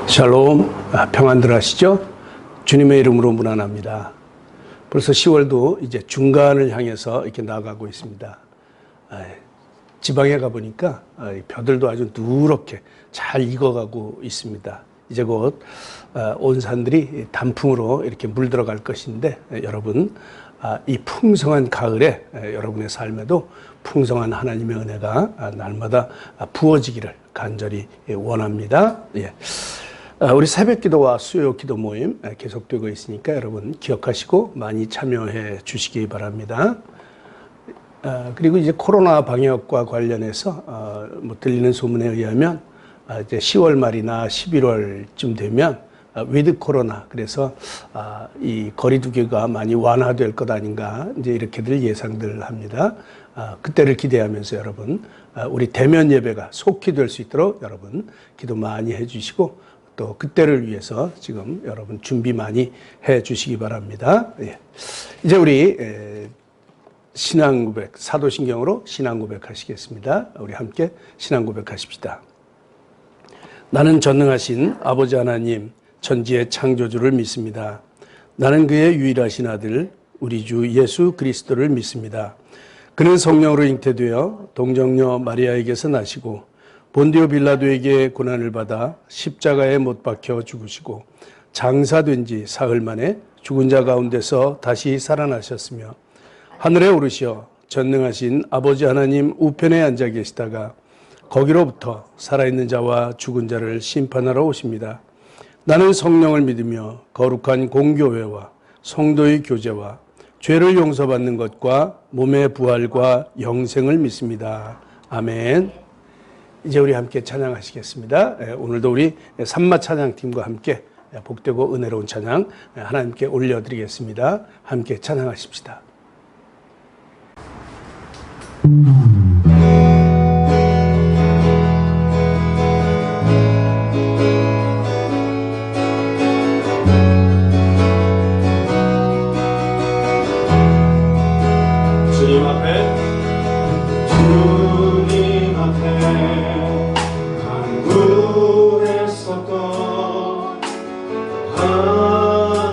샬롬, 평안들 하시죠? 주님의 이름으로 문안합니다. 벌써 10월도 이제 중간을 향해서 이렇게 나아가고 있습니다. 지방에 가보니까 벼들도 아주 누렇게 잘 익어가고 있습니다. 이제 곧 온 산들이 단풍으로 이렇게 물들어갈 것인데, 여러분, 이 풍성한 가을에 여러분의 삶에도 풍성한 하나님의 은혜가 날마다 부어지기를 간절히 원합니다. 우리 새벽 기도와 수요 기도 모임 계속되고 있으니까 여러분 기억하시고 많이 참여해 주시기 바랍니다. 그리고 이제 코로나 방역과 관련해서 들리는 소문에 의하면 이제 10월 말이나 11월쯤 되면 위드 코로나, 그래서 이 거리두기가 많이 완화될 것 아닌가, 이제 이렇게들 예상들 합니다. 그때를 기대하면서 여러분, 우리 대면 예배가 속히 될 수 있도록 여러분 기도 많이 해주시고, 또 그때를 위해서 지금 여러분 준비 많이 해 주시기 바랍니다. 이제 우리 신앙 고백, 사도신경으로 신앙 고백 하시겠습니다. 우리 함께 신앙 고백 하십시다. 나는 전능하신 아버지 하나님, 천지의 창조주를 믿습니다. 나는 그의 유일하신 아들 우리 주 예수 그리스도를 믿습니다. 그는 성령으로 잉태되어 동정녀 마리아에게서 나시고 본디오 빌라도에게 고난을 받아 십자가에 못 박혀 죽으시고 장사된 지 사흘 만에 죽은 자 가운데서 다시 살아나셨으며 하늘에 오르시어 전능하신 아버지 하나님 우편에 앉아 계시다가 거기로부터 살아있는 자와 죽은 자를 심판하러 오십니다. 나는 성령을 믿으며 거룩한 공교회와 성도의 교제와 죄를 용서받는 것과 몸의 부활과 영생을 믿습니다. 아멘. 이제 우리 함께 찬양하시겠습니다. 오늘도 우리 산마 찬양팀과 함께 복되고 은혜로운 찬양 하나님께 올려드리겠습니다. 함께 찬양하십시다. 바라보면서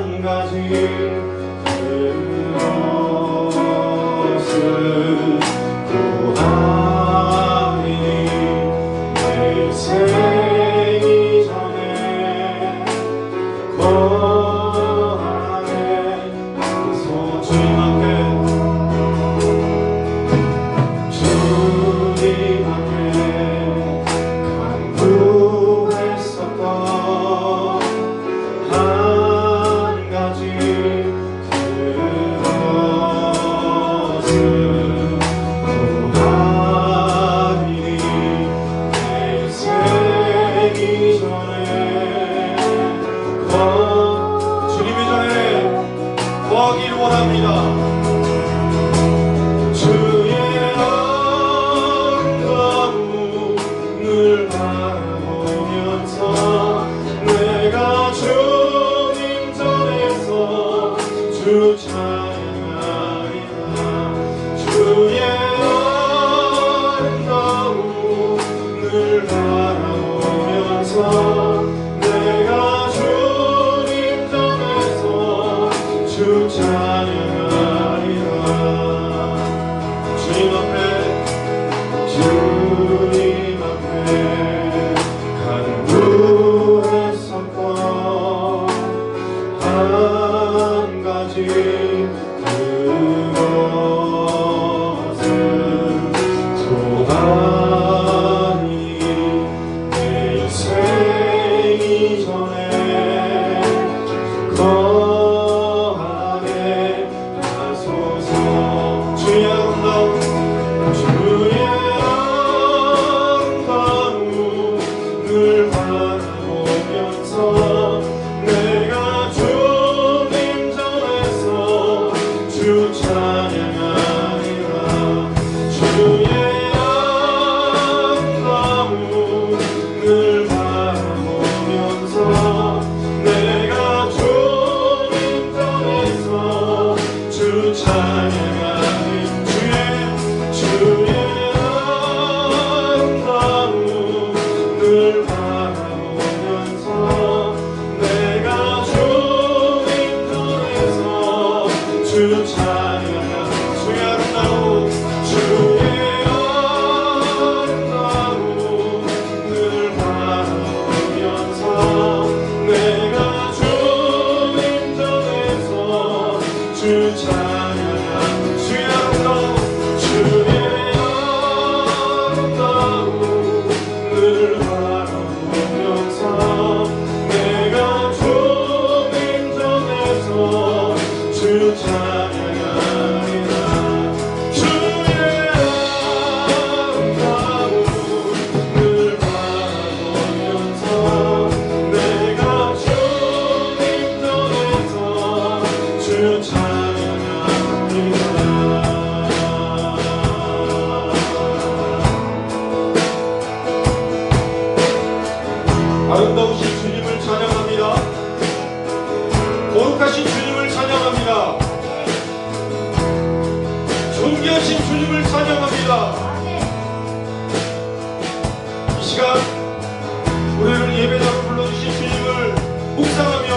묵상하며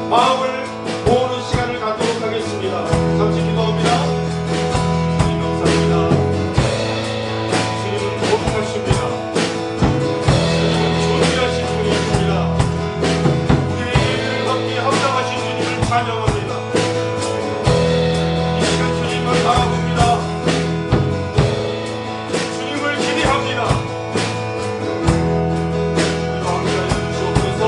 마음을 모으는 시간을 갖도록 하겠습니다. 잠시 기도합니다. 주님 감사합니다. 주님은 거룩하십니다. 주님은 존귀하신 분이십니다. 우리의 예배를 함께 합당하신 주님을 찬양합니다. 이 시간 주님을 바라봅니다. 주님을 기대합니다. 우리와 함께 하여 주시옵소서.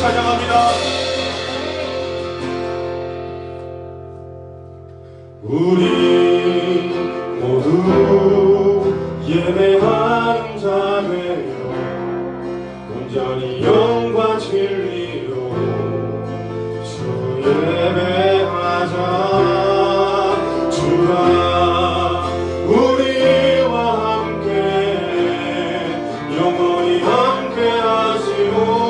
찬양합니다. 우리 모두 예배하는 자 되어 온전히 영과 진리로 주 예배하자. 주가 우리와 함께 영원히 함께 하시고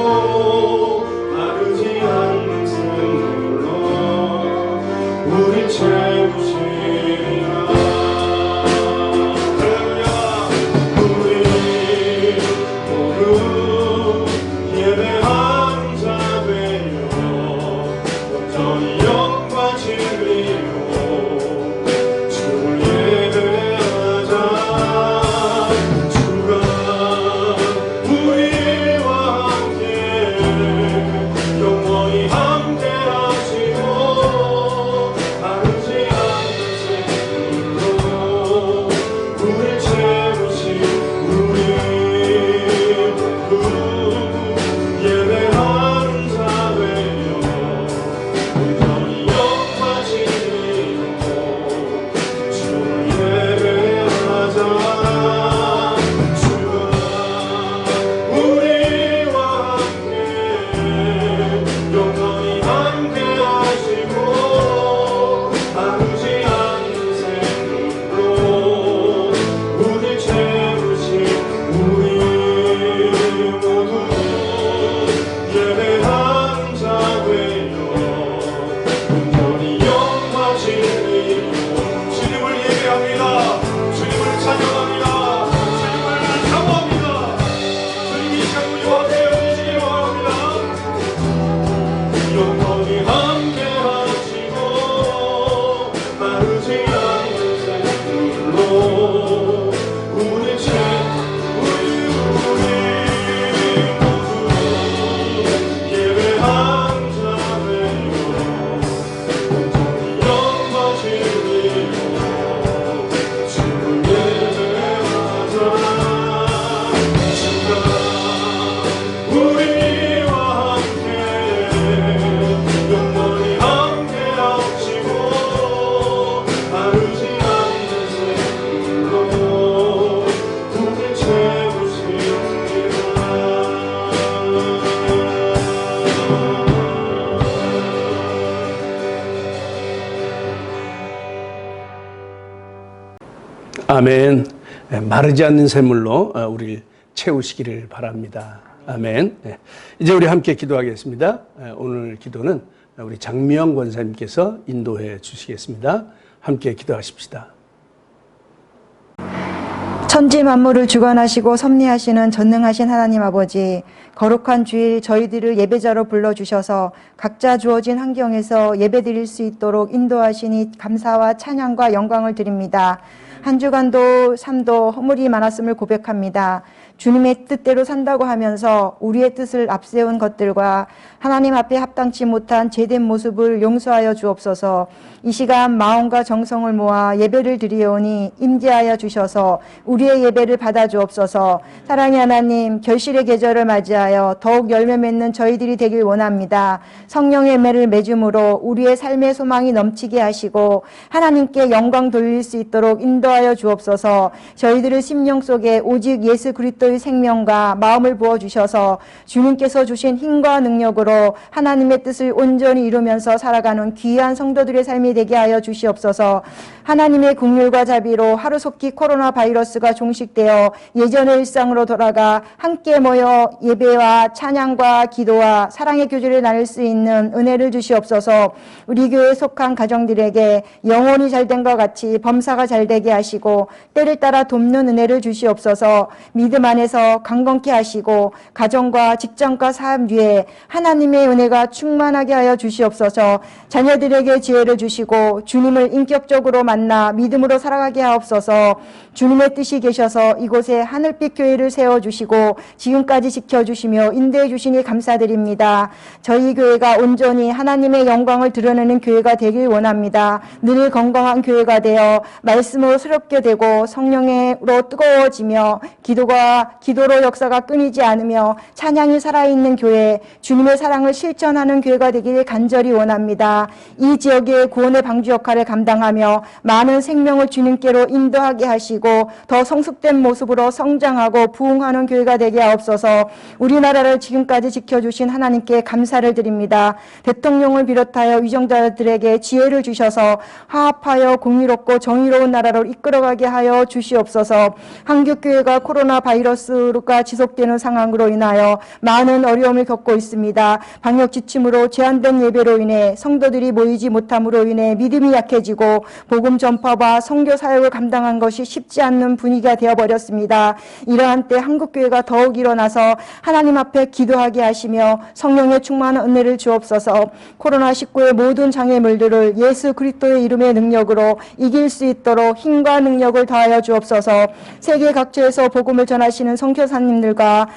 마르지 않는 샘물로 우리 채우시리라. 할렐루야. 우리 모두 예배하는 자 되어 온전히 영과 진리로 주를 예배하자. 주가 우리와 함께 영원히 함께 하시고 마르지 않는 샘물로 우릴 채우시. 우리 모두 예배하는 자 되어 온전히 영과 진리로 주를 예배하자. 주가 우리와 함께 영원히 함께 하시고 마르지 않는 샘물로 우릴 채우시. 우리 모두 예배하는 자 되어 온전히 영과 진리로 주님을 예배합니다. 주님을 찬양합니다. 주님을 사모합니다. 주님이 참 우리와 되어 주시기를 바랍니다. 영원히 함께 하시고 마르지 않는 샘물로 우리 모두 예배하는 자 되어 온전히 영과 진리로 주를 예배하자. 주가 우리와 함께 영원히 함께 하시고 마르지 않는 샘물로 우릴 채우시리라. 아멘. 마르지 않는 샘물로 우리를 채우시기를 바랍니다. 아멘. 이제 우리 함께 기도하겠습니다. 오늘 기도는 우리 장미영 권사님께서 인도해 주시겠습니다. 함께 기도하십시다. 천지 만물을 주관하시고 섭리하시는 전능하신 하나님 아버지, 거룩한 주일 저희들을 예배자로 불러주셔서 각자 주어진 환경에서 예배드릴 수 있도록 인도하시니 감사와 찬양과 영광을 드립니다. 한 주간도 삶도 허물이 많았음을 고백합니다. 주님의 뜻대로 산다고 하면서 우리의 뜻을 앞세운 것들과 하나님 앞에 합당치 못한 제된 모습을 용서하여 주옵소서. 이 시간 마음과 정성을 모아 예배를 드리오니 임재하여 주셔서 우리의 예배를 받아 주옵소서. 사랑의 하나님, 결실의 계절을 맞이하여 더욱 열매 맺는 저희들이 되길 원합니다. 성령의 매를 맺음으로 우리의 삶의 소망이 넘치게 하시고 하나님께 영광 돌릴 수 있도록 인도하여 주옵소서. 저희들의 심령 속에 오직 예수 그리스도의 생명과 마음을 부어주셔서 주님께서 주신 힘과 능력으로 하나님의 뜻을 온전히 이루면서 살아가는 귀한 성도들의 삶이 되게 하여 주시옵소서. 하나님의 긍휼과 자비로 하루속히 코로나 바이러스가 종식되어 예전의 일상으로 돌아가 함께 모여 예배와 찬양과 기도와 사랑의 교제를 나눌 수 있는 은혜를 주시옵소서. 우리 교회에 속한 가정들에게 영혼이 잘된 것 같이 범사가 잘되게 하시고 때를 따라 돕는 은혜를 주시옵소서. 믿음 안에서 강건케 하시고 가정과 직장과 삶 위에 하나님의 은혜가 충만하게 하여 주시옵소서. 자녀들에게 지혜를 주시고 주님을 인격적으로 만나 믿음으로 살아가게 하옵소서. 주님의 뜻이 계셔서 이곳에 하늘빛 교회를 세워주시고 지금까지 지켜주시며 인도해 주시니 감사드립니다. 저희 교회가 온전히 하나님의 영광을 드러내는 교회가 되길 원합니다. 늘 건강한 교회가 되어 말씀으로 새롭게 되고 성령으로 뜨거워지며 기도로 역사가 끊이지 않으며 찬양이 살아있는 교회, 주님의 사랑을 실천하는 교회가 되길 간절히 원합니다. 이 지역의 구원의 방주 역할을 감당하며 많은 생명을 주님께로 인도하게 하시고 더 성숙된 모습으로 성장하고 부흥하는 교회가 되게 하옵소서. 우리나라를 지금까지 지켜주신 하나님께 감사를 드립니다. 대통령을 비롯하여 위정자들에게 지혜를 주셔서 화합하여 공의롭고 정의로운 나라로 이끌어가게 하여 주시옵소서. 한국교회가 코로나 바이러스가 지속되는 상황으로 인하여 많은 어려움을 겪고 있습니다. 방역 지침으로 제한된 예배로 인해 성도들이 모이지 못함으로 인해 믿음이 약해지고 복음 전파와 선교 사역을 감당한 것이 쉽지 않는 분위기가 되어버렸습니다. 이러한 때 한국교회가 더욱 일어나서 하나님 앞에 기도하게 하시며 성령의 충만한 은혜를 주옵소서. 코로나19의 모든 장애물들을 예수 그리스도의 이름의 능력으로 이길 수 있도록 힘과 능력을 더하여 주옵소서. 세계 각지에서 복음을 전하시는 선교사님들과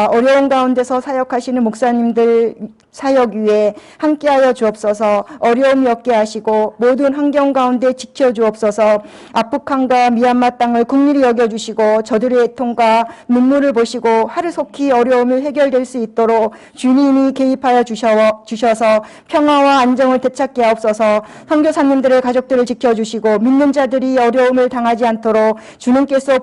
어려운 가운데서 사역하시는 목사님들 사역 위에 함께하여 주옵소서. 어려움이 없게 하시고 모든 환경 가운데 지켜주옵소서. 아프간과 미얀마 땅을 긍휼히 여겨주시고 저들의 애통과 눈물을 보시고 하루속히 어려움을 해결될 수 있도록 주님이 개입하여 주셔서 평화와 안정을 되찾게 하옵소서. 선교사님들의 가족들을 지켜주시고 믿는 자들이 어려움을 당하지 않도록 주님께서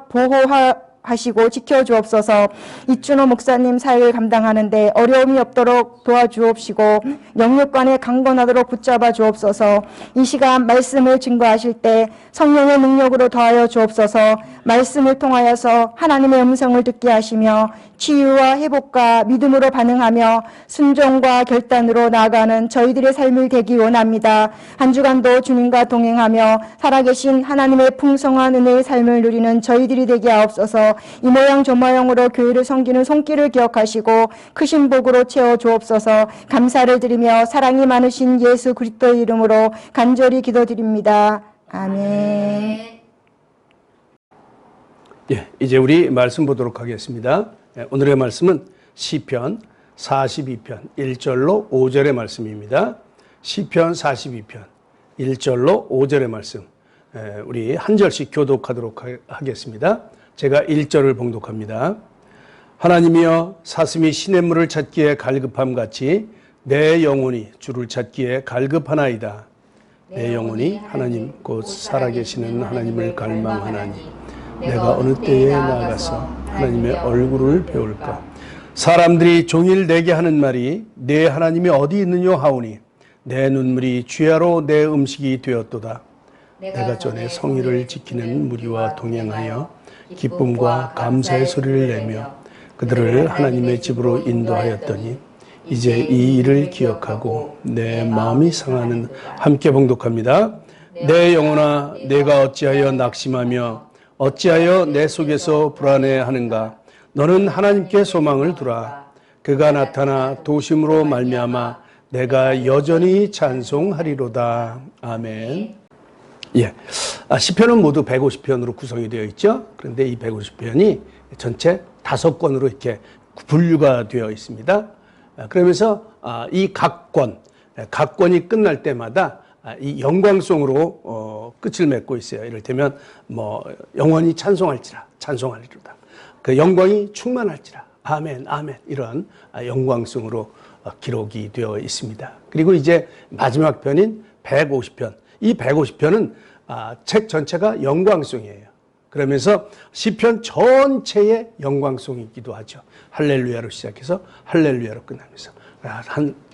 보호하시고 지켜주옵소서. 이준호 목사님 사역을 감당하는데 어려움이 없도록 도와주옵시고 영육간에 강건하도록 붙잡아 주옵소서. 이 시간 말씀을 증거하실 때 성령의 능력으로 더하여 주옵소서. 말씀을 통하여서 하나님의 음성을 듣게 하시며 치유와 회복과 믿음으로 반응하며 순종과 결단으로 나아가는 저희들의 삶을 되기 원합니다. 한 주간도 주님과 동행하며 살아계신 하나님의 풍성한 은혜의 삶을 누리는 저희들이 되게 하옵소서. 이 모양 저 모양으로 교회를 섬기는 손길을 기억하시고 크신 복으로 채워 주옵소서. 감사를 드리며 사랑이 많으신 예수 그리스도의 이름으로 간절히 기도드립니다. 아멘. 예, 이제 우리 말씀 보도록 하겠습니다. 오늘의 말씀은 시편 42편 1절로 5절의 말씀입니다. 시편 42편 1절로 5절의 말씀, 우리 한 절씩 교독하도록 하겠습니다. 제가 1절을 봉독합니다. 하나님이여, 사슴이 시냇물을 찾기에 갈급함 같이 내 영혼이 주를 찾기에 갈급하나이다. 내 영혼이 하나님 곧 살아계시는 하나님을 갈망하나니 내가 어느 때에 나아가서 하나님의 얼굴을 배울까. 사람들이 종일 내게 하는 말이 내 하나님이 어디 있느냐 하오니 내 눈물이 주야로 내 음식이 되었도다. 내가 전에 성의를 지키는 무리와 동행하여 기쁨과 감사의 소리를 내며 그들을 하나님의 집으로 인도하였더니 이제 이 일을 기억하고 내 마음이 상하는. 함께 봉독합니다. 내 영혼아, 내가 어찌하여 낙심하며 어찌하여 내 속에서 불안해하는가. 너는 하나님께 소망을 두라. 그가 나타나 도심으로 말미암아 내가 여전히 찬송하리로다. 아멘. 예, 시편은 모두 150편으로 구성이 되어 있죠. 그런데 이 150편이 전체 5권으로 이렇게 분류가 되어 있습니다. 그러면서 이 각 권이 끝날 때마다 이 영광송으로 끝을 맺고 있어요. 이를테면 영원히 찬송하리로다. 그 영광이 충만할지라. 아멘, 아멘. 이런 영광송으로 기록이 되어 있습니다. 그리고 이제 마지막 편인 150편. 이 150편은 책 전체가 영광송이에요. 그러면서 시편 전체의 영광송이기도 하죠. 할렐루야로 시작해서 할렐루야로 끝나면서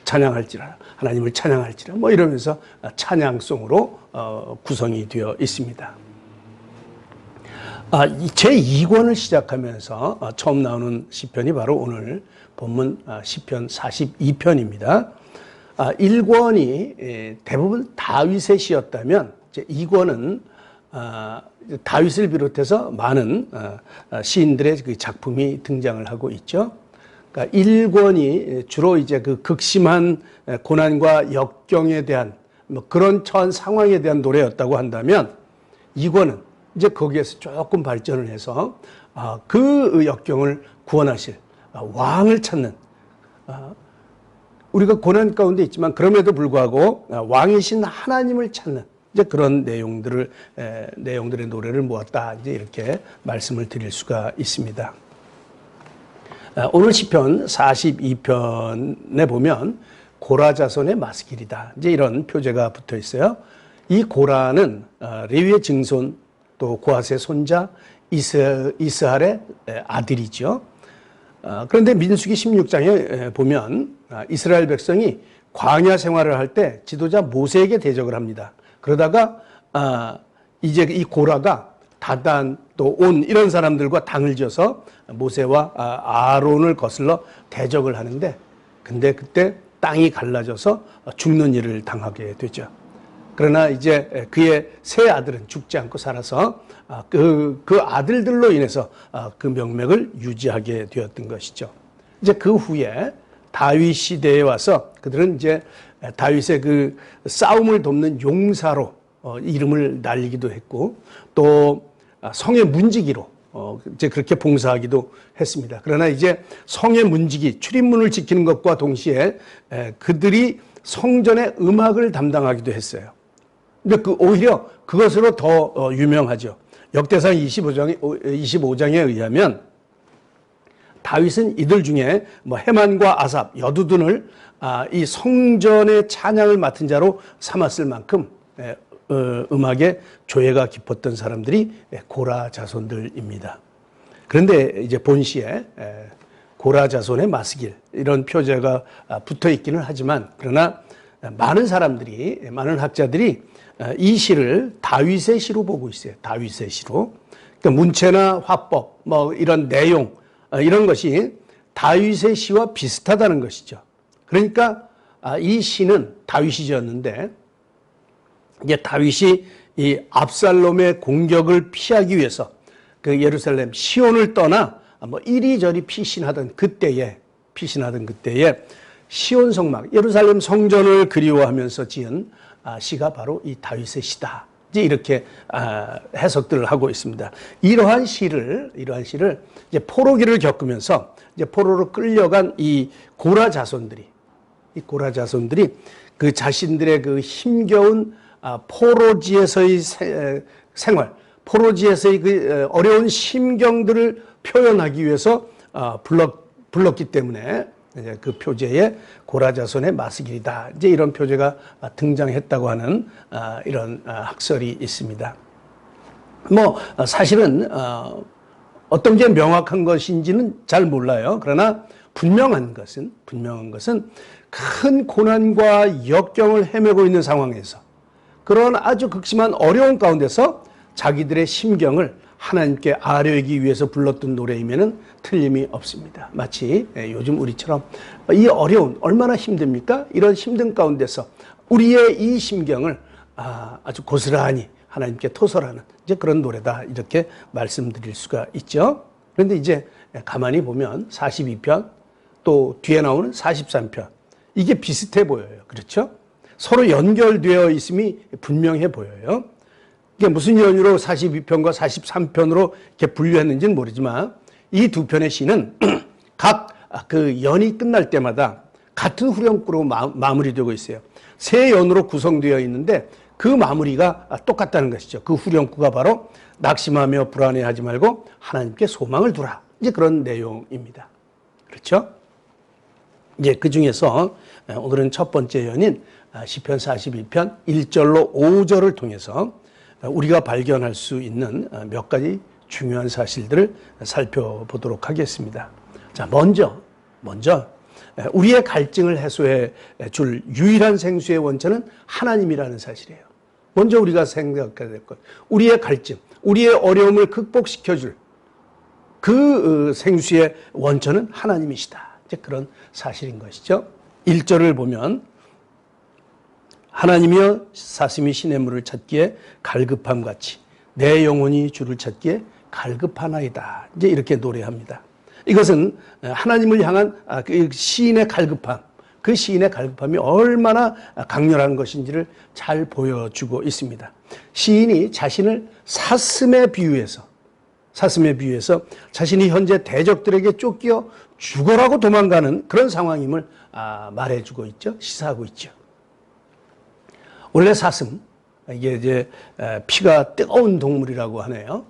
찬양할지라, 하나님을 찬양할지라 이러면서 찬양송으로 구성이 되어 있습니다. 제2권을 시작하면서 처음 나오는 시편이 바로 오늘 본문 시편 42편입니다. 1권이 대부분 다윗의 시였다면 이제 2권은 다윗을 비롯해서 많은 시인들의 그 작품이 등장을 하고 있죠. 그러니까 1권이 주로 이제 그 극심한 고난과 역경에 대한 그런 처한 상황에 대한 노래였다고 한다면 2권은 이제 거기에서 조금 발전을 해서 그 역경을 구원하실 왕을 찾는, 우리가 고난 가운데 있지만 그럼에도 불구하고 왕이신 하나님을 찾는 이제 그런 내용들의 노래를 모았다. 이제 이렇게 말씀을 드릴 수가 있습니다. 오늘 시편 42편에 보면 고라 자손의 마스길이다. 이제 이런 표제가 붙어 있어요. 이 고라는 레위의 증손 또 고핫의 손자 이스할의 아들이죠. 그런데 민수기 16장에 보면 이스라엘 백성이 광야 생활을 할 때 지도자 모세에게 대적을 합니다. 그러다가 이제 이 고라가 다단 또 온 이런 사람들과 당을 지어서 모세와 아론을 거슬러 대적을 하는데 근데 그때 땅이 갈라져서 죽는 일을 당하게 되죠. 그러나 이제 그의 세 아들은 죽지 않고 살아서 그 아들들로 인해서 그 명맥을 유지하게 되었던 것이죠. 이제 그 후에 다윗 시대에 와서 그들은 이제 다윗의 그 싸움을 돕는 용사로 이름을 날리기도 했고 또 성의 문지기로 이제 그렇게 봉사하기도 했습니다. 그러나 이제 성의 문지기, 출입문을 지키는 것과 동시에 그들이 성전의 음악을 담당하기도 했어요. 근데 오히려 그것으로 더 유명하죠. 역대상 25장에 의하면 다윗은 이들 중에 헤만과 아삽, 여두둔을 이 성전의 찬양을 맡은 자로 삼았을 만큼 음악에 조예가 깊었던 사람들이 고라 자손들입니다. 그런데 이제 본시에 고라 자손의 마스길 이런 표제가 붙어 있기는 하지만 그러나 많은 학자들이 이 시를 다윗의 시로 보고 있어요. 다윗의 시로. 그러니까 문체나 화법, 이런 내용, 이런 것이 다윗의 시와 비슷하다는 것이죠. 그러니까 이 시는 다윗이 지었는데 이제 다윗이 이 압살롬의 공격을 피하기 위해서 그 예루살렘 시온을 떠나 이리저리 피신하던 그때에 시온 성막, 예루살렘 성전을 그리워하면서 지은 시가 바로 이 다윗의 시다. 이제 이렇게 해석들을 하고 있습니다. 이러한 시를 이제 포로기를 겪으면서 이제 포로로 끌려간 이 고라 자손들이 그 자신들의 그 힘겨운 포로지에서의 생활, 포로지에서의 그 어려운 심경들을 표현하기 위해서 불렀기 때문에 그 표제에 고라 자손의 마스길이다. 이제 이런 표제가 등장했다고 하는 이런 학설이 있습니다. 사실은 어떤 게 명확한 것인지는 잘 몰라요. 그러나 분명한 것은 큰 고난과 역경을 헤매고 있는 상황에서 그런 아주 극심한 어려운 가운데서 자기들의 심경을 하나님께 아뢰기 위해서 불렀던 노래이면은 틀림이 없습니다. 마치 요즘 우리처럼 이 어려운 얼마나 힘듭니까? 이런 힘든 가운데서 우리의 이 심경을 아주 고스란히 하나님께 토설하는 이제 그런 노래다 이렇게 말씀드릴 수가 있죠. 그런데 이제 가만히 보면 42편 또 뒤에 나오는 43편 이게 비슷해 보여요. 그렇죠? 서로 연결되어 있음이 분명해 보여요. 이게 무슨 연유로 42편과 43편으로 이렇게 분류했는지는 모르지만 이 두 편의 시는 각 그 연이 끝날 때마다 같은 후렴구로 마무리되고 있어요. 세 연으로 구성되어 있는데 그 마무리가 똑같다는 것이죠. 그 후렴구가 바로 낙심하며 불안해하지 말고 하나님께 소망을 두라. 이제 그런 내용입니다. 그렇죠? 이제 그 중에서 오늘은 첫 번째 연인 시편 42편 1절로 5절을 통해서 우리가 발견할 수 있는 몇 가지 중요한 사실들을 살펴보도록 하겠습니다. 자, 먼저 우리의 갈증을 해소해 줄 유일한 생수의 원천은 하나님이라는 사실이에요. 먼저 우리가 생각해야 될 것, 우리의 갈증, 우리의 어려움을 극복시켜 줄 그 생수의 원천은 하나님이시다. 이제 그런 사실인 것이죠. 1절을 보면 하나님이여 사슴이 시냇물을 찾기에 갈급함 같이 내 영혼이 주를 찾기에 갈급하나이다. 이제 이렇게 노래합니다. 이것은 하나님을 향한 그 시인의 갈급함, 그 시인의 갈급함이 얼마나 강렬한 것인지를 잘 보여주고 있습니다. 시인이 자신을 사슴에 비유해서 자신이 현재 대적들에게 쫓겨 죽어라고 도망가는 그런 상황임을 말해주고 있죠. 시사하고 있죠. 원래 사슴, 이게 이제 피가 뜨거운 동물이라고 하네요.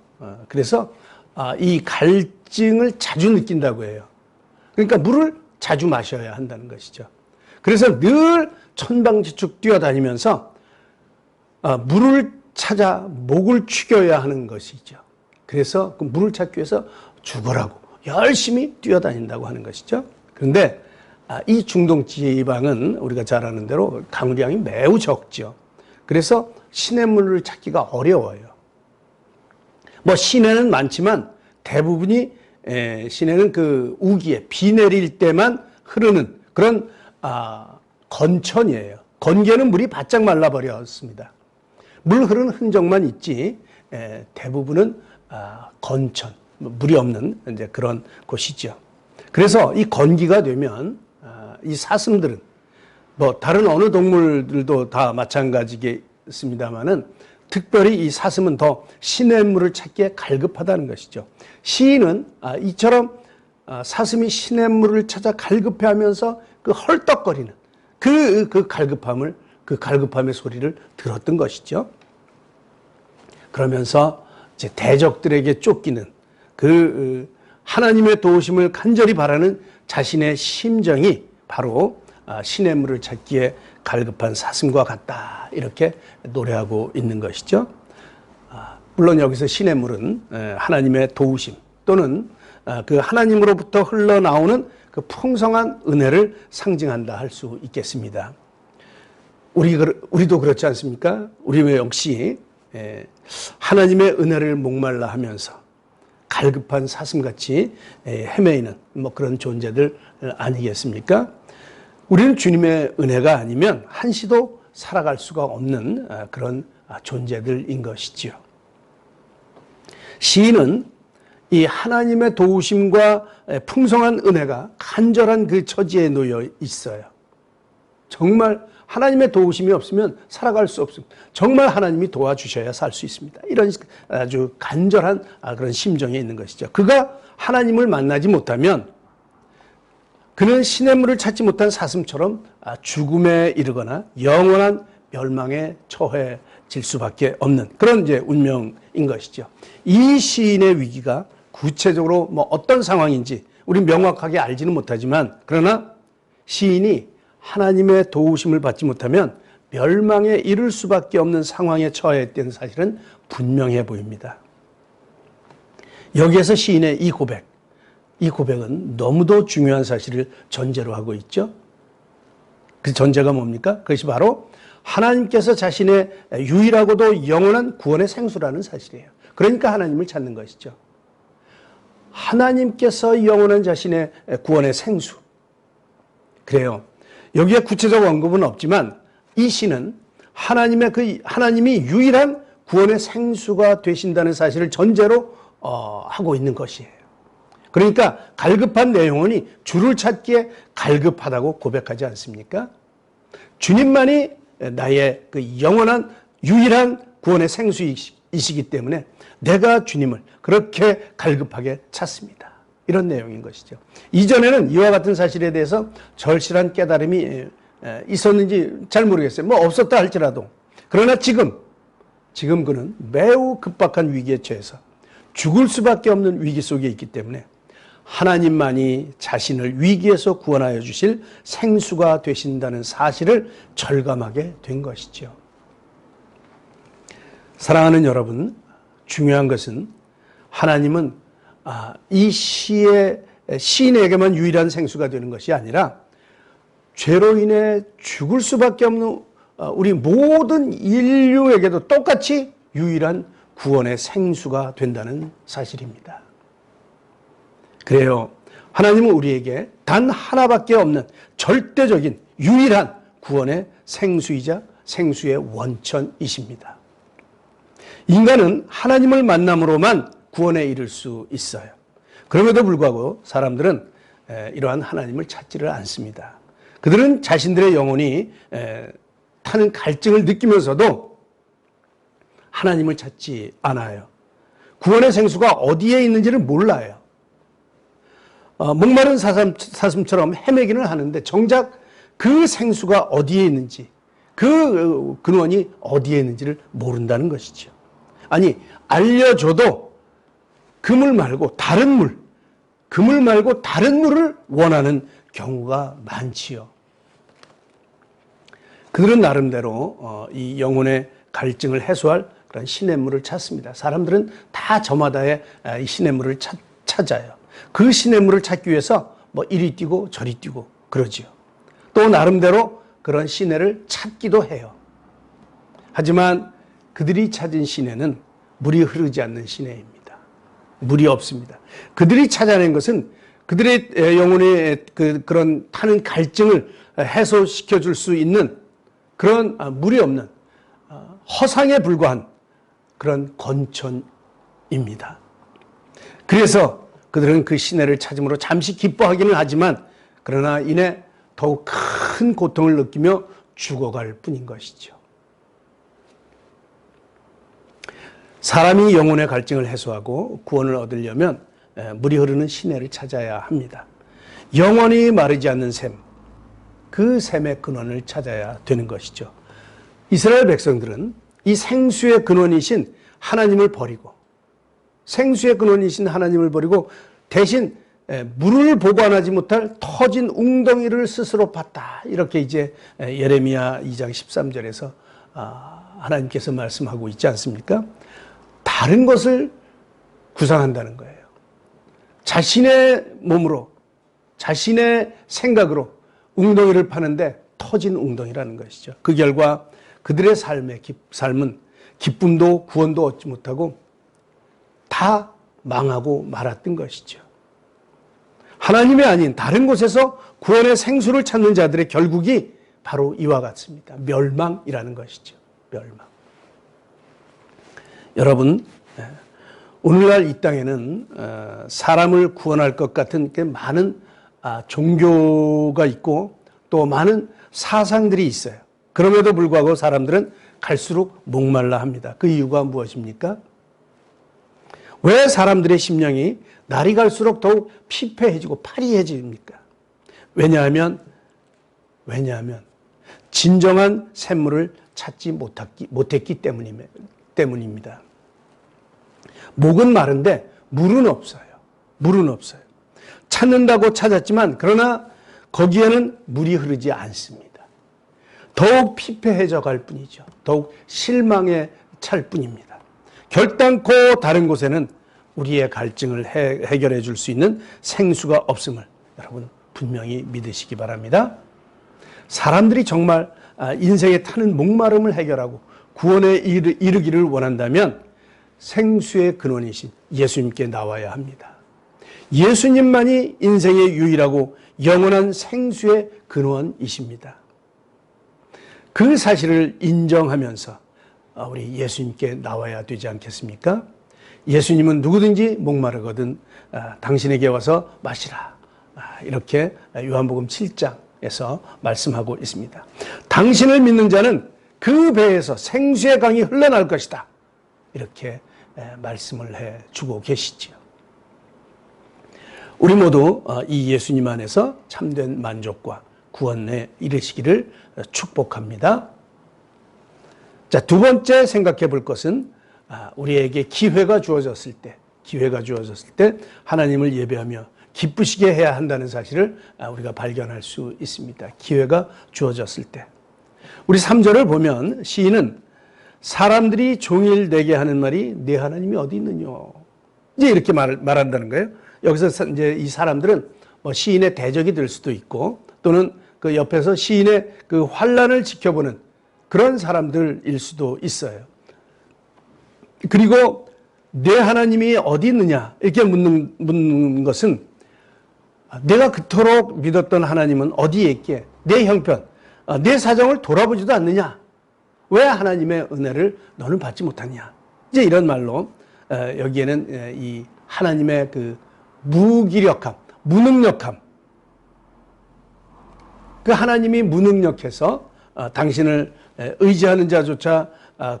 그래서 이 갈증을 자주 느낀다고 해요. 그러니까 물을 자주 마셔야 한다는 것이죠. 그래서 늘 천방지축 뛰어다니면서 물을 찾아 목을 축여야 하는 것이죠. 그래서 그 물을 찾기 위해서 죽으라고 열심히 뛰어다닌다고 하는 것이죠. 그런데 이 중동 지방은 우리가 잘 아는 대로 강우량이 매우 적죠. 그래서 시냇물을 찾기가 어려워요. 뭐 시내는 많지만 대부분이 시내는 그 우기에 비 내릴 때만 흐르는 그런 건천이에요. 건기에는 물이 바짝 말라버렸습니다. 물 흐르는 흔적만 있지 대부분은 건천, 물이 없는 이제 그런 곳이죠. 그래서 이 건기가 되면 이 사슴들은 뭐 다른 어느 동물들도 다 마찬가지겠습니다만은 특별히 이 사슴은 더 시냇물을 찾기에 갈급하다는 것이죠. 시인은 이처럼 사슴이 시냇물을 찾아 갈급해하면서 그 헐떡거리는 그 갈급함의 소리를 들었던 것이죠. 그러면서 이제 대적들에게 쫓기는 그 하나님의 도우심을 간절히 바라는 자신의 심정이 바로 시냇물을 찾기에 갈급한 사슴과 같다 이렇게 노래하고 있는 것이죠. 물론 여기서 시냇물은 하나님의 도우심 또는 그 하나님으로부터 흘러나오는 그 풍성한 은혜를 상징한다 할 수 있겠습니다. 우리도 그렇지 않습니까? 우리 역시 하나님의 은혜를 목말라 하면서 갈급한 사슴같이 헤매이는 뭐 그런 존재들 아니겠습니까? 우리는 주님의 은혜가 아니면 한시도 살아갈 수가 없는 그런 존재들인 것이지요. 시인은 이 하나님의 도우심과 풍성한 은혜가 간절한 그 처지에 놓여 있어요. 정말 하나님의 도우심이 없으면 살아갈 수 없습니다. 정말 하나님이 도와주셔야 살 수 있습니다. 이런 아주 간절한 그런 심정에 있는 것이죠. 그가 하나님을 만나지 못하면 그는 시냇물을 찾지 못한 사슴처럼 죽음에 이르거나 영원한 멸망에 처해질 수밖에 없는 그런 이제 운명인 것이죠. 이 시인의 위기가 구체적으로 뭐 어떤 상황인지 우리 명확하게 알지는 못하지만 그러나 시인이 하나님의 도우심을 받지 못하면 멸망에 이를 수밖에 없는 상황에 처했다는 사실은 분명해 보입니다. 여기에서 시인의 이 고백은 너무도 중요한 사실을 전제로 하고 있죠. 그 전제가 뭡니까? 그것이 바로 하나님께서 자신의 유일하고도 영원한 구원의 생수라는 사실이에요. 그러니까 하나님을 찾는 것이죠. 하나님께서 영원한 자신의 구원의 생수. 그래요. 여기에 구체적 언급은 없지만 이 시는 하나님이 유일한 구원의 생수가 되신다는 사실을 전제로 하고 있는 것이에요. 그러니까 갈급한 내용은 주를 찾기에 갈급하다고 고백하지 않습니까? 주님만이 나의 그 영원한 유일한 구원의 생수이시기 때문에 내가 주님을 그렇게 갈급하게 찾습니다. 이런 내용인 것이죠. 이전에는 이와 같은 사실에 대해서 절실한 깨달음이 있었는지 잘 모르겠어요. 뭐 없었다 할지라도. 그러나 지금 그는 매우 급박한 위기에 처해서 죽을 수밖에 없는 위기 속에 있기 때문에 하나님만이 자신을 위기에서 구원하여 주실 생수가 되신다는 사실을 절감하게 된 것이죠. 사랑하는 여러분, 중요한 것은 하나님은 이 시인에게만 유일한 생수가 되는 것이 아니라 죄로 인해 죽을 수밖에 없는 우리 모든 인류에게도 똑같이 유일한 구원의 생수가 된다는 사실입니다. 그래요. 하나님은 우리에게 단 하나밖에 없는 절대적인 유일한 구원의 생수이자 생수의 원천이십니다. 인간은 하나님을 만남으로만 구원에 이를 수 있어요. 그럼에도 불구하고 사람들은 이러한 하나님을 찾지를 않습니다. 그들은 자신들의 영혼이 타는 갈증을 느끼면서도 하나님을 찾지 않아요. 구원의 생수가 어디에 있는지를 몰라요. 목마른 사슴처럼 헤매기는 하는데 정작 그 생수가 어디에 있는지 그 근원이 어디에 있는지를 모른다는 것이죠. 아니, 알려줘도 그물 말고 다른 물, 그물 말고 다른 물을 원하는 경우가 많지요. 그들은 나름대로 이 영혼의 갈증을 해소할 그런 시냇물을 찾습니다. 사람들은 다 저마다의 이 시냇물을 찾아요. 그 시냇물을 찾기 위해서 뭐 이리 뛰고 저리 뛰고 그러지요. 또 나름대로 그런 시내를 찾기도 해요. 하지만 그들이 찾은 시내는 물이 흐르지 않는 시내입니다. 물이 없습니다. 그들이 찾아낸 것은 그들의 영혼의 그런 타는 갈증을 해소시켜 줄 수 있는 그런 물이 없는 허상에 불과한 그런 건천입니다. 그래서 그들은 그 시내를 찾음으로 잠시 기뻐하기는 하지만 그러나 이내 더욱 큰 고통을 느끼며 죽어갈 뿐인 것이죠. 사람이 영혼의 갈증을 해소하고 구원을 얻으려면 물이 흐르는 시내를 찾아야 합니다. 영원히 마르지 않는 샘, 그 샘의 근원을 찾아야 되는 것이죠. 이스라엘 백성들은 이 생수의 근원이신 하나님을 버리고 생수의 근원이신 하나님을 버리고 대신 물을 보관하지 못할 터진 웅덩이를 스스로 팠다. 이렇게 이제 예레미야 2장 13절에서 하나님께서 말씀하고 있지 않습니까? 다른 것을 구상한다는 거예요. 자신의 몸으로, 자신의 생각으로 웅덩이를 파는데 터진 웅덩이라는 것이죠. 그 결과 그들의 삶은 기쁨도 구원도 얻지 못하고 다 망하고 말았던 것이죠. 하나님이 아닌 다른 곳에서 구원의 생수를 찾는 자들의 결국이 바로 이와 같습니다. 멸망이라는 것이죠. 멸망. 여러분, 오늘날 이 땅에는 사람을 구원할 것 같은 많은 종교가 있고 또 많은 사상들이 있어요. 그럼에도 불구하고 사람들은 갈수록 목말라 합니다. 그 이유가 무엇입니까? 왜 사람들의 심령이 날이 갈수록 더욱 피폐해지고 파리해집니까? 왜냐하면 진정한 샘물을 찾지 못했기 때문입니다. 목은 마른데 물은 없어요. 물은 없어요. 찾는다고 찾았지만 그러나 거기에는 물이 흐르지 않습니다. 더욱 피폐해져 갈 뿐이죠. 더욱 실망에 찰 뿐입니다. 결단코 다른 곳에는 우리의 갈증을 해결해 줄 수 있는 생수가 없음을 여러분 분명히 믿으시기 바랍니다. 사람들이 정말 인생에 타는 목마름을 해결하고 구원에 이르기를 원한다면 생수의 근원이신 예수님께 나와야 합니다. 예수님만이 인생의 유일하고 영원한 생수의 근원이십니다. 그 사실을 인정하면서 우리 예수님께 나와야 되지 않겠습니까? 예수님은 누구든지 목마르거든 당신에게 와서 마시라. 이렇게 요한복음 7장에서 말씀하고 있습니다. 당신을 믿는 자는 그 배에서 생수의 강이 흘러날 것이다. 이렇게 말씀을 해주고 계시지요. 우리 모두 이 예수님 안에서 참된 만족과 구원에 이르시기를 축복합니다. 자, 두 번째 생각해 볼 것은 우리에게 기회가 주어졌을 때 하나님을 예배하며 기쁘시게 해야 한다는 사실을 우리가 발견할 수 있습니다. 기회가 주어졌을 때. 우리 3절을 보면 시인은 사람들이 종일 내게 하는 말이 내 하나님이 어디 있느냐. 이제 이렇게 말한다는 거예요. 여기서 이제 이 사람들은 뭐 시인의 대적이 될 수도 있고 또는 그 옆에서 시인의 그 환난을 지켜보는 그런 사람들일 수도 있어요. 그리고 내 하나님이 어디 있느냐 이렇게 묻는 것은 내가 그토록 믿었던 하나님은 어디에 있기에 내 형편, 내 사정을 돌아보지도 않느냐? 왜 하나님의 은혜를 너는 받지 못하냐? 이제 이런 말로 여기에는 이 하나님의 그 무기력함, 무능력함, 그 하나님이 무능력해서 당신을 의지하는 자조차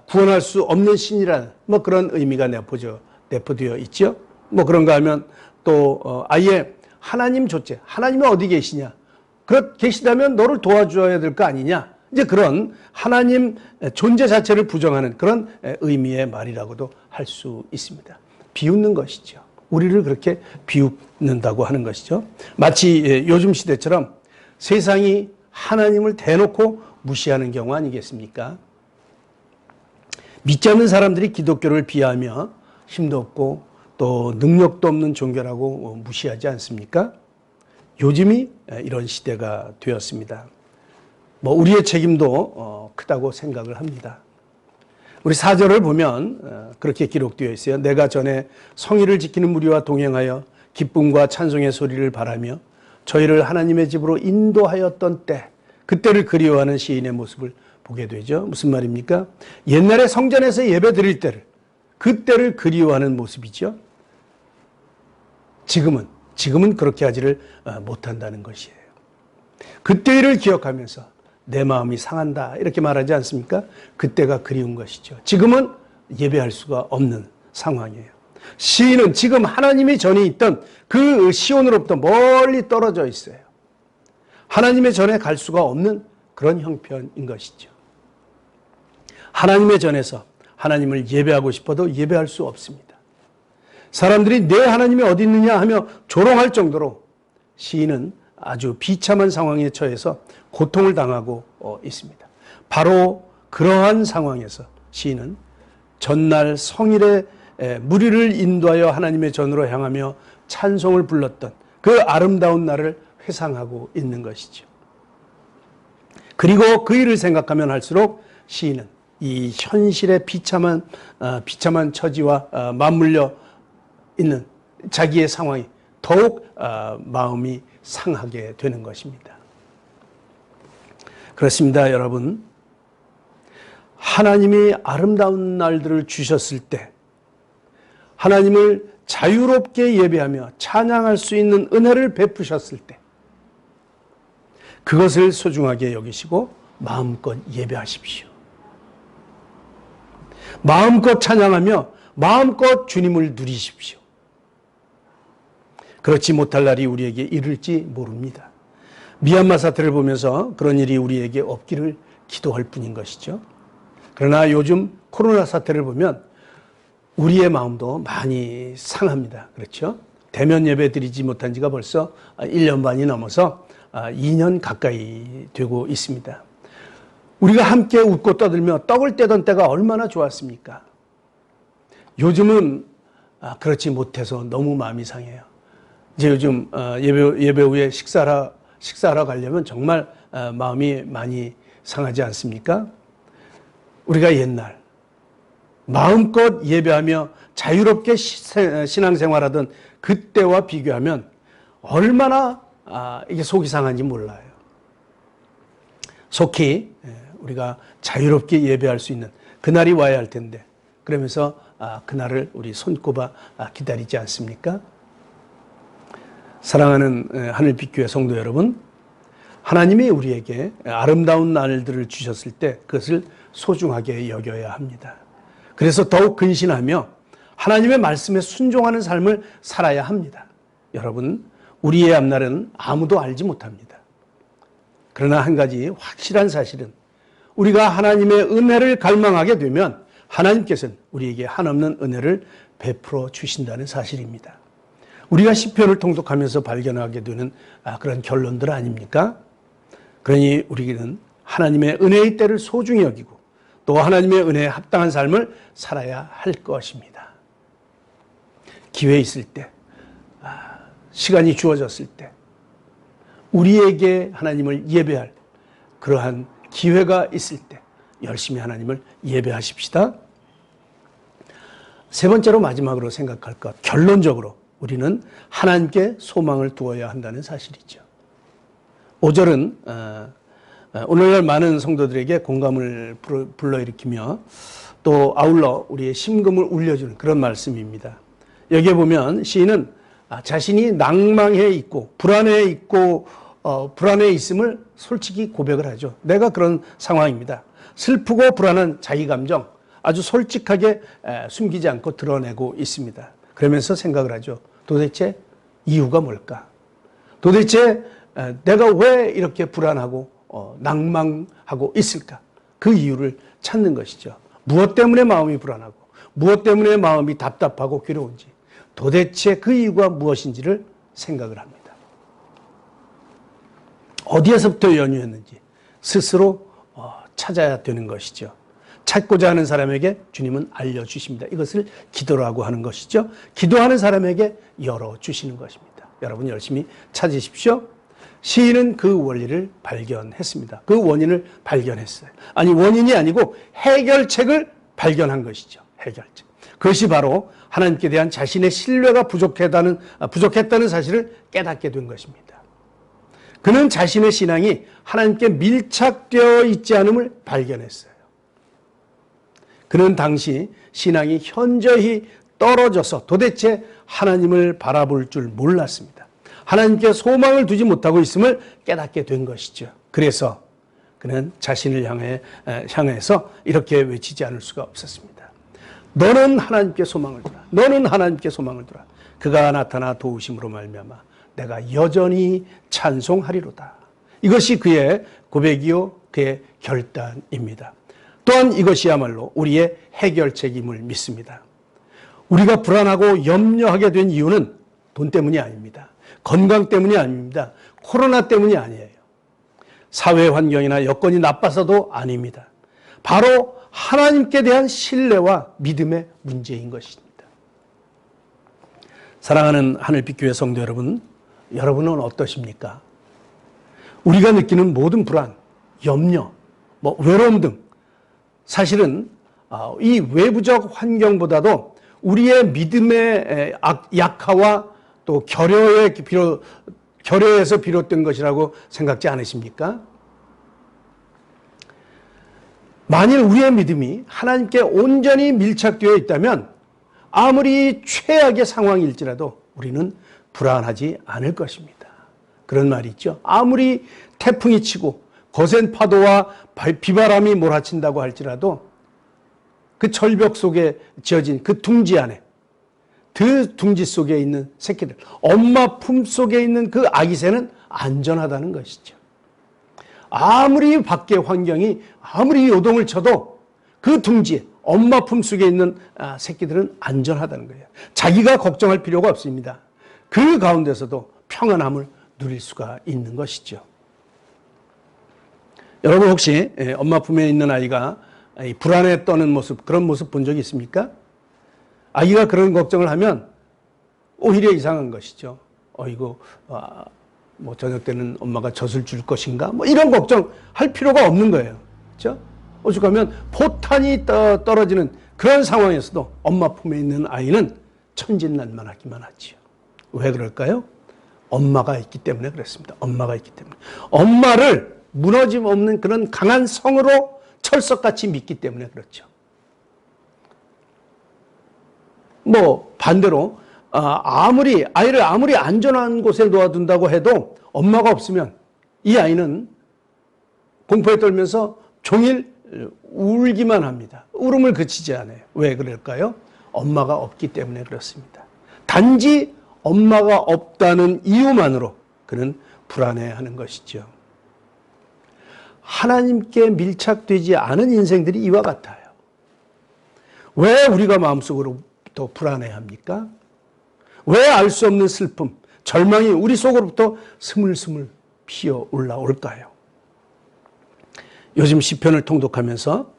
구원할 수 없는 신이라는 뭐 그런 의미가 내포되어 있죠. 뭐 그런가 하면 또 아예 하나님 조체, 하나님이 어디 계시냐? 계시다면 너를 도와줘야 될 거 아니냐? 이제 그런 하나님 존재 자체를 부정하는 그런 의미의 말이라고도 할 수 있습니다. 비웃는 것이죠. 우리를 그렇게 비웃는다고 하는 것이죠. 마치 요즘 시대처럼 세상이 하나님을 대놓고 무시하는 경우 아니겠습니까? 믿지 않는 사람들이 기독교를 비하하며 힘도 없고 또 능력도 없는 종교라고 무시하지 않습니까? 요즘이 이런 시대가 되었습니다. 우리의 책임도 크다고 생각을 합니다. 우리 4절을 보면 그렇게 기록되어 있어요. 내가 전에 성의를 지키는 무리와 동행하여 기쁨과 찬송의 소리를 바라며 저희를 하나님의 집으로 인도하였던 때, 그때를 그리워하는 시인의 모습을 보게 되죠. 무슨 말입니까? 옛날에 성전에서 예배 드릴 때를, 그때를 그리워하는 모습이죠. 지금은 그렇게 하지를 못한다는 것이에요. 그때를 기억하면서 내 마음이 상한다 이렇게 말하지 않습니까? 그때가 그리운 것이죠. 지금은 예배할 수가 없는 상황이에요. 시인은 지금 하나님이 전에 있던 그 시온으로부터 멀리 떨어져 있어요. 하나님의 전에 갈 수가 없는 그런 형편인 것이죠. 하나님의 전에서 하나님을 예배하고 싶어도 예배할 수 없습니다. 사람들이 내 하나님이 어디 있느냐 하며 조롱할 정도로 시인은 아주 비참한 상황에 처해서 고통을 당하고 있습니다. 바로 그러한 상황에서 시인은 전날 성일에 무리를 인도하여 하나님의 전으로 향하며 찬송을 불렀던 그 아름다운 날을 회상하고 있는 것이죠. 그리고 그 일을 생각하면 할수록 시인은 이 현실의 비참한 처지와 맞물려 있는 자기의 상황이 더욱 마음이 상하게 되는 것입니다. 그렇습니다, 여러분. 하나님이 아름다운 날들을 주셨을 때 하나님을 자유롭게 예배하며 찬양할 수 있는 은혜를 베푸셨을 때 그것을 소중하게 여기시고 마음껏 예배하십시오. 마음껏 찬양하며 마음껏 주님을 누리십시오. 그렇지 못할 날이 우리에게 이를지 모릅니다. 미얀마 사태를 보면서 그런 일이 우리에게 없기를 기도할 뿐인 것이죠. 그러나 요즘 코로나 사태를 보면 우리의 마음도 많이 상합니다. 그렇죠? 대면 예배 드리지 못한 지가 벌써 1년 반이 넘어서 2년 가까이 되고 있습니다. 우리가 함께 웃고 떠들며 떡을 떼던 때가 얼마나 좋았습니까? 요즘은 그렇지 못해서 너무 마음이 상해요. 이제 요즘 예배 후에 식사하러 가려면 정말 마음이 많이 상하지 않습니까? 우리가 옛날 마음껏 예배하며 자유롭게 신앙생활하던 그때와 비교하면 얼마나 이게 속이 상한지 몰라요. 속히 우리가 자유롭게 예배할 수 있는 그날이 와야 할 텐데 그러면서 그날을 우리 손꼽아 기다리지 않습니까? 사랑하는 하늘빛교회 성도 여러분, 하나님이 우리에게 아름다운 날들을 주셨을 때 그것을 소중하게 여겨야 합니다. 그래서 더욱 근신하며 하나님의 말씀에 순종하는 삶을 살아야 합니다. 여러분, 우리의 앞날은 아무도 알지 못합니다. 그러나 한 가지 확실한 사실은 우리가 하나님의 은혜를 갈망하게 되면 하나님께서는 우리에게 한없는 은혜를 베풀어 주신다는 사실입니다. 우리가 시편을 통독하면서 발견하게 되는 그런 결론들 아닙니까? 그러니 우리는 하나님의 은혜의 때를 소중히 여기고 또 하나님의 은혜에 합당한 삶을 살아야 할 것입니다. 기회 있을 때, 시간이 주어졌을 때 우리에게 하나님을 예배할 그러한 기회가 있을 때 열심히 하나님을 예배하십시다. 세 번째로 마지막으로 생각할 것, 결론적으로 우리는 하나님께 소망을 두어야 한다는 사실이죠. 5절은 오늘날 많은 성도들에게 공감을 불러일으키며 또 아울러 우리의 심금을 울려주는 그런 말씀입니다. 여기에 보면 시인은 자신이 낭망해 있고 불안해 있음을 솔직히 고백을 하죠. 내가 그런 상황입니다. 슬프고 불안한 자기 감정 아주 솔직하게 숨기지 않고 드러내고 있습니다. 그러면서 생각을 하죠. 도대체 이유가 뭘까? 도대체 내가 왜 이렇게 불안하고 낭망하고 있을까? 그 이유를 찾는 것이죠. 무엇 때문에 마음이 불안하고 무엇 때문에 마음이 답답하고 괴로운지 도대체 그 이유가 무엇인지를 생각을 합니다. 어디에서부터 연유했는지 스스로 찾아야 되는 것이죠. 찾고자 하는 사람에게 주님은 알려주십니다. 이것을 기도라고 하는 것이죠. 기도하는 사람에게 열어주시는 것입니다. 여러분 열심히 찾으십시오. 시인은 그 원리를 발견했습니다. 그 원인을 발견했어요. 아니 원인이 아니고 해결책을 발견한 것이죠. 해결책. 그것이 바로 하나님께 대한 자신의 신뢰가 부족했다는 사실을 깨닫게 된 것입니다. 그는 자신의 신앙이 하나님께 밀착되어 있지 않음을 발견했어요. 그는 당시 신앙이 현저히 떨어져서 도대체 하나님을 바라볼 줄 몰랐습니다. 하나님께 소망을 두지 못하고 있음을 깨닫게 된 것이죠. 그래서 그는 자신을 향해서 이렇게 외치지 않을 수가 없었습니다. 너는 하나님께 소망을 두라. 너는 하나님께 소망을 두라. 그가 나타나 도우심으로 말미암아 내가 여전히 찬송하리로다. 이것이 그의 고백이요 그의 결단입니다. 또한 이것이야말로 우리의 해결책임을 믿습니다. 우리가 불안하고 염려하게 된 이유는 돈 때문이 아닙니다. 건강 때문이 아닙니다. 코로나 때문이 아니에요. 사회 환경이나 여건이 나빠서도 아닙니다. 바로 하나님께 대한 신뢰와 믿음의 문제인 것입니다. 사랑하는 하늘빛교회 성도 여러분, 여러분은 어떠십니까? 우리가 느끼는 모든 불안, 염려, 외로움 등 사실은 이 외부적 환경보다도 우리의 믿음의 약화와 또 결여에서 비롯된 것이라고 생각지 않으십니까? 만일 우리의 믿음이 하나님께 온전히 밀착되어 있다면 아무리 최악의 상황일지라도 우리는 불안하지 않을 것입니다. 그런 말이 있죠. 아무리 태풍이 치고 거센 파도와 비바람이 몰아친다고 할지라도 그 절벽 속에 지어진 그 둥지 안에 그 둥지 속에 있는 새끼들, 엄마 품 속에 있는 그 아기 새는 안전하다는 것이죠. 아무리 밖의 환경이 아무리 요동을 쳐도 그 둥지, 엄마 품 속에 있는 새끼들은 안전하다는 거예요. 자기가 걱정할 필요가 없습니다. 그 가운데서도 평안함을 누릴 수가 있는 것이죠. 여러분 혹시 엄마 품에 있는 아이가 불안에 떠는 모습, 그런 모습 본 적이 있습니까? 아이가 그런 걱정을 하면 오히려 이상한 것이죠. 이거 저녁 때는 엄마가 젖을 줄 것인가? 이런 걱정할 필요가 없는 거예요. 그렇죠? 오죽하면 포탄이 떨어지는 그런 상황에서도 엄마 품에 있는 아이는 천진난만하기만 하지요. 왜 그럴까요? 엄마가 있기 때문에 그렇습니다. 엄마가 있기 때문에. 엄마를 무너짐 없는 그런 강한 성으로 철석같이 믿기 때문에 그렇죠. 반대로 아이를 아무리 안전한 곳에 놓아둔다고 해도 엄마가 없으면 이 아이는 공포에 떨면서 종일 울기만 합니다. 울음을 그치지 않아요. 왜 그럴까요? 엄마가 없기 때문에 그렇습니다. 단지 엄마가 없다는 이유만으로 그는 불안해하는 것이죠. 하나님께 밀착되지 않은 인생들이 이와 같아요. 왜 우리가 마음속으로 더 불안해합니까? 왜 알 수 없는 슬픔, 절망이 우리 속으로부터 스물스물 피어 올라올까요? 요즘 시편을 통독하면서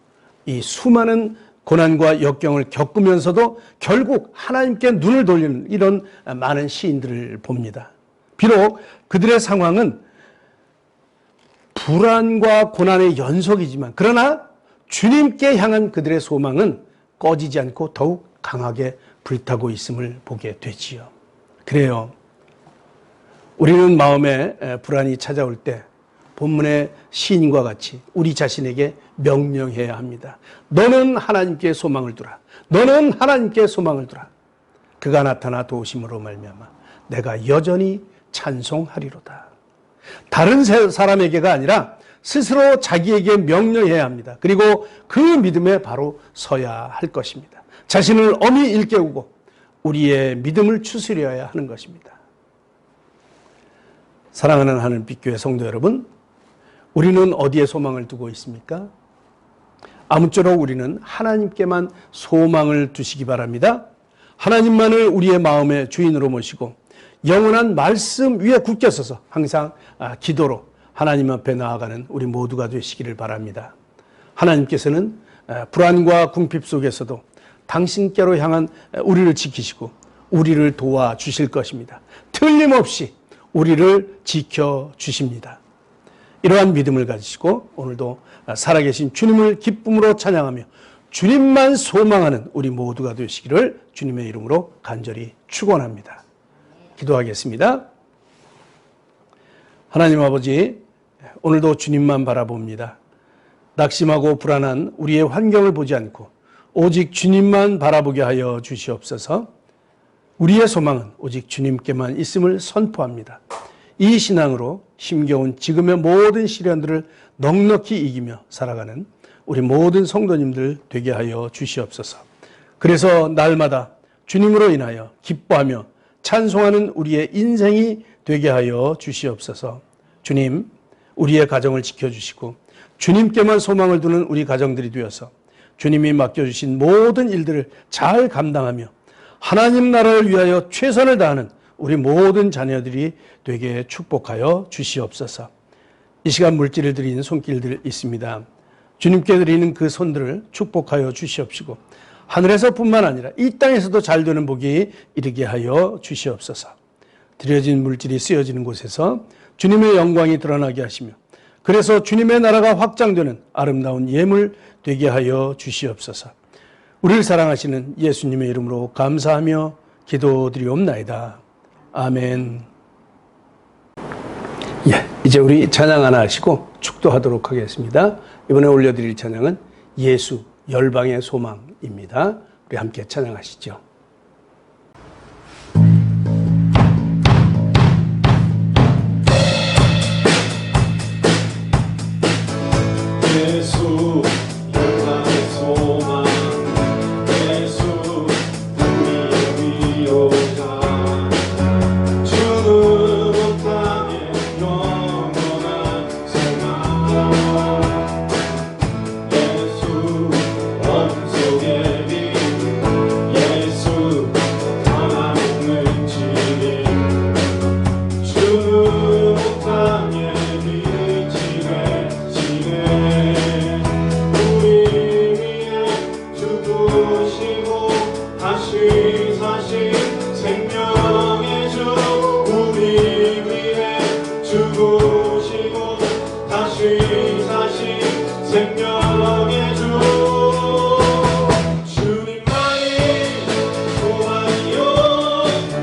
이 수많은 고난과 역경을 겪으면서도 결국 하나님께 눈을 돌리는 이런 많은 시인들을 봅니다. 비록 그들의 상황은 불안과 고난의 연속이지만 그러나 주님께 향한 그들의 소망은 꺼지지 않고 더욱 강하게 불타고 있음을 보게 되지요. 그래요. 우리는 마음에 불안이 찾아올 때 본문의 시인과 같이 우리 자신에게 명령해야 합니다. 너는 하나님께 소망을 두라. 너는 하나님께 소망을 두라. 그가 나타나 도우심으로 말미암아 내가 여전히 찬송하리로다. 다른 사람에게가 아니라 스스로 자기에게 명령해야 합니다. 그리고 그 믿음에 바로 서야 할 것입니다. 자신을 엄히 일깨우고 우리의 믿음을 추스려야 하는 것입니다. 사랑하는 하늘빛교회 성도 여러분, 우리는 어디에 소망을 두고 있습니까? 아무쪼록 우리는 하나님께만 소망을 두시기 바랍니다. 하나님만을 우리의 마음의 주인으로 모시고 영원한 말씀 위에 굳게 서서 항상 기도로 하나님 앞에 나아가는 우리 모두가 되시기를 바랍니다. 하나님께서는 불안과 궁핍 속에서도 당신께로 향한 우리를 지키시고 우리를 도와주실 것입니다. 틀림없이 우리를 지켜주십니다. 이러한 믿음을 가지시고 오늘도 살아계신 주님을 기쁨으로 찬양하며 주님만 소망하는 우리 모두가 되시기를 주님의 이름으로 간절히 축원합니다. 기도하겠습니다. 하나님 아버지, 오늘도 주님만 바라봅니다. 낙심하고 불안한 우리의 환경을 보지 않고 오직 주님만 바라보게 하여 주시옵소서. 우리의 소망은 오직 주님께만 있음을 선포합니다. 이 신앙으로 힘겨운 지금의 모든 시련들을 넉넉히 이기며 살아가는 우리 모든 성도님들 되게 하여 주시옵소서. 그래서 날마다 주님으로 인하여 기뻐하며 찬송하는 우리의 인생이 되게 하여 주시옵소서. 주님, 우리의 가정을 지켜주시고 주님께만 소망을 두는 우리 가정들이 되어서 주님이 맡겨주신 모든 일들을 잘 감당하며 하나님 나라를 위하여 최선을 다하는 우리 모든 자녀들이 되게 축복하여 주시옵소서. 이 시간 물질을 드리는 손길들 있습니다. 주님께 드리는 그 손들을 축복하여 주시옵시고 하늘에서뿐만 아니라 이 땅에서도 잘 되는 복이 이르게 하여 주시옵소서. 드려진 물질이 쓰여지는 곳에서 주님의 영광이 드러나게 하시며 그래서 주님의 나라가 확장되는 아름다운 예물 되게 하여 주시옵소서. 우리를 사랑하시는 예수님의 이름으로 감사하며 기도드리옵나이다. 아멘. 이제 우리 찬양 하나 하시고 축도하도록 하겠습니다. 이번에 올려드릴 찬양은 예수 열방의 소망입니다. 우리 함께 찬양하시죠. 예수 열방의 소망 예수 우리의 위로자 주는 온 땅의 영원한 소망 예수 원속의 빛 예수 하나님을 지닌 주는 온 땅의 빛이 되시네 다시 사신 생명의 주 우리 위해 죽으시고 다시 사신 생명의 주 주님만이 소망이요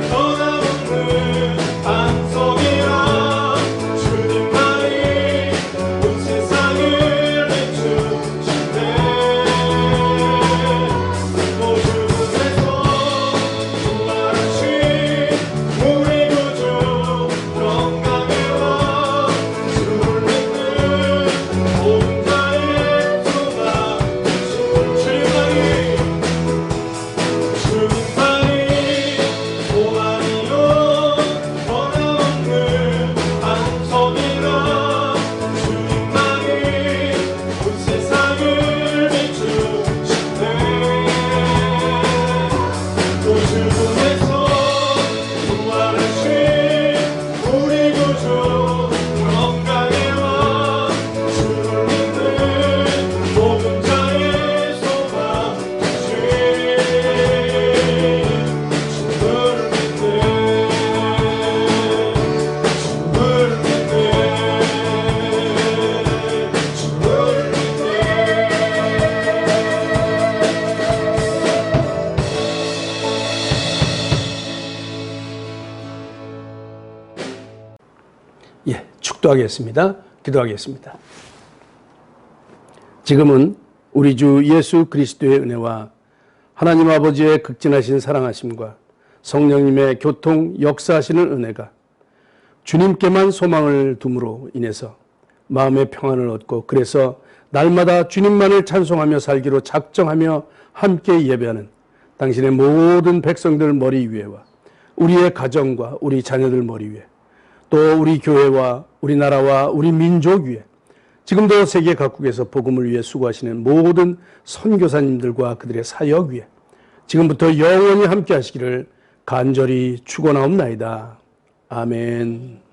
떠나오는 반석이라 주님만이 온 세상을 비추시네 축도하겠습니다. 기도하겠습니다. 지금은 우리 주 예수 그리스도의 은혜와 하나님 아버지의 극진하신 사랑하심과 성령님의 교통 역사하시는 은혜가 주님께만 소망을 둠으로 인해서 마음의 평안을 얻고 그래서 날마다 주님만을 찬송하며 살기로 작정하며 함께 예배하는 당신의 모든 백성들 머리 위에와 우리의 가정과 우리 자녀들 머리 위에 또 우리 교회와 우리나라와 우리 민족 위에 지금도 세계 각국에서 복음을 위해 수고하시는 모든 선교사님들과 그들의 사역 위에 지금부터 영원히 함께 하시기를 간절히 축원하옵나이다. 아멘.